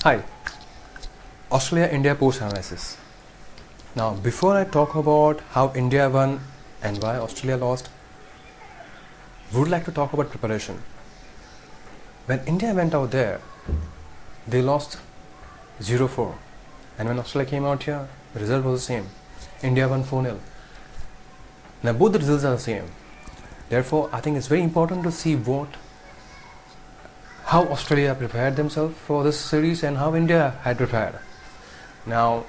Hi, Australia-India post-analysis. Now, before I talk about how India won and why Australia lost, would like to talk about preparation. When India went out there, they lost 0-4. And when Australia came out here, the result was the same. India won 4-0. Now, both the results are the same. Therefore, I think it's very important to see how Australia prepared themselves for this series and how India had prepared. Now,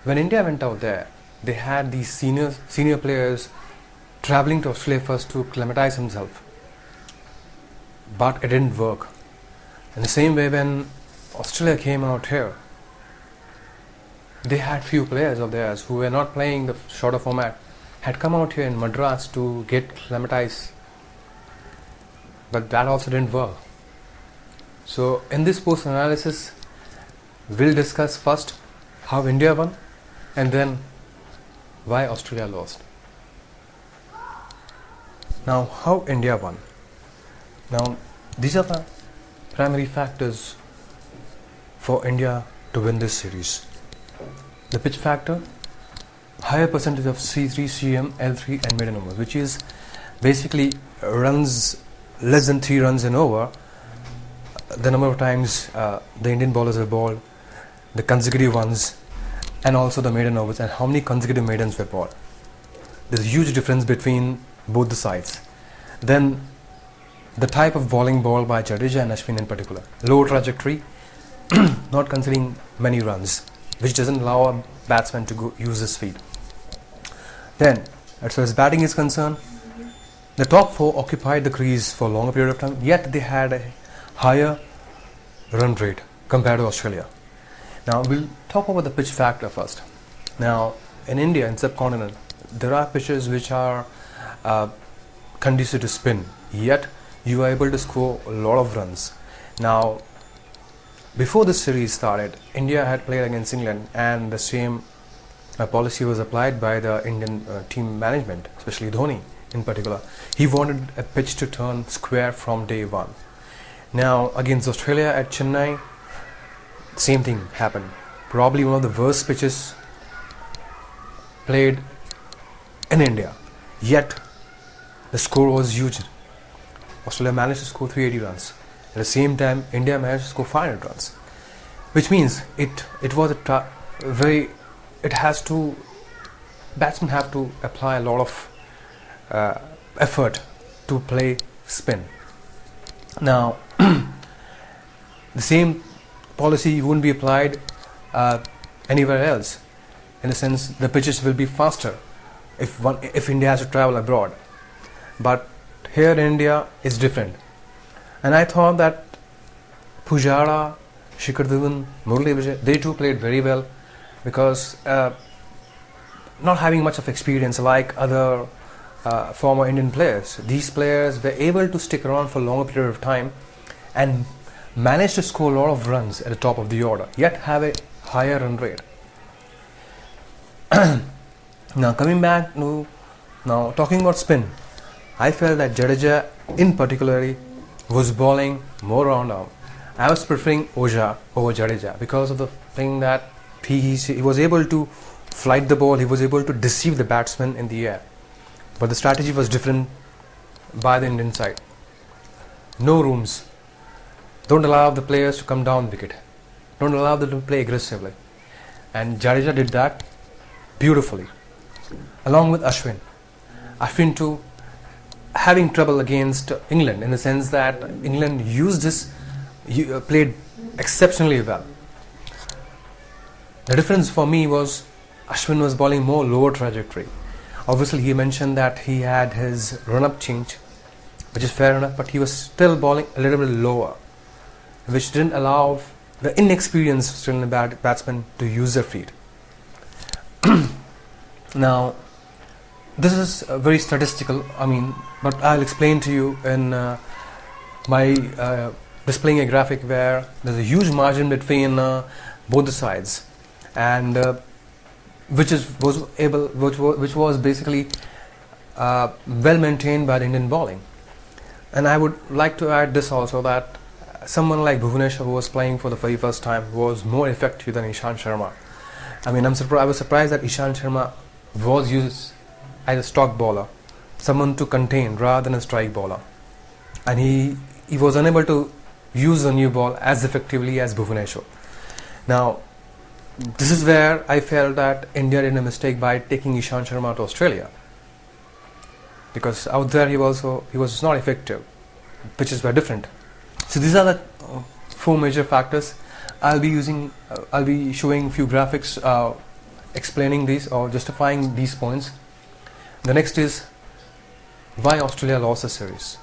when India went out there, they had these senior players traveling to Australia first to acclimatize themselves. But it didn't work. In the same way, when Australia came out here, they had few players of theirs who were not playing the shorter format, had come out here in Madras to get acclimatized. But that also didn't work. So in this post-analysis, we'll discuss first how India won and then why Australia lost. Now, how India won. Now, these are the primary factors for India to win this series. The pitch factor, higher percentage of C3, CM, L3 and maiden overs, which is basically runs less than 3 runs in over, the number of times the Indian bowlers have bowled, the consecutive ones, and also the maiden overs and how many consecutive maidens were bowled. There's a huge difference between both the sides. Then the type of bowling ball by Jadeja and Ashwin in particular, low trajectory, not considering many runs, which doesn't allow a batsman to use his feet. Then, as far as batting is concerned, the top 4 occupied the crease for a longer period of time, yet they had a higher run rate compared to Australia. Now, we'll talk about the pitch factor first. Now, in India, in subcontinent, there are pitches which are conducive to spin, yet you are able to score a lot of runs. Now, before this series started, India had played against England and the same policy was applied by the Indian team management, especially Dhoni in particular. He wanted a pitch to turn square from day one. Now, against Australia at Chennai, same thing happened. Probably one of the worst pitches played in India. Yet, the score was huge. Australia managed to score 380 runs. At the same time, India managed to score 500 runs. Which means batsmen have to apply a lot of effort to play spin. Now, the same policy won't be applied anywhere else. In the sense, the pitches will be faster if India has to travel abroad. But here in India, it's different. And I thought that Pujara, Shikhar Dhawan, Murali Vijay, they too played very well because not having much of experience like other former Indian players, these players were able to stick around for a longer period of time and managed to score a lot of runs at the top of the order, yet have a higher run rate. Now coming back to talking about spin, I felt that Jadeja in particularly was bowling more round arm. I was preferring Oja over Jadeja because of the thing that he was able to flight the ball, he was able to deceive the batsman in the air. But the strategy was different by the Indian side. No rooms. Don't allow the players to come down wicket. Don't allow them to play aggressively. And Jadeja did that beautifully. Along with Ashwin. Ashwin too having trouble against England in the sense that England played exceptionally well. The difference for me was Ashwin was bowling more lower trajectory. Obviously, he mentioned that he had his run-up change, which is fair enough, but he was still bowling a little bit lower, which didn't allow the inexperienced Australian batsmen to use their feet. Now, this is very statistical, but I'll explain to you in my displaying a graphic where there's a huge margin between both the sides, and which was basically well maintained by the Indian bowling. And I would like to add this also, that someone like Bhuvneshwar, who was playing for the very first time, was more effective than Ishant Sharma. I mean, I was surprised that Ishant Sharma was used as a stock bowler, someone to contain rather than a strike bowler, and he was unable to use the new ball as effectively as Bhuvneshwar. Now, this is where I felt that India did a mistake by taking Ishant Sharma to Australia, because out there he was not effective. Pitches were different. So these are the four major factors. I'll be showing few graphics explaining these or justifying these points. The next is why Australia lost the series.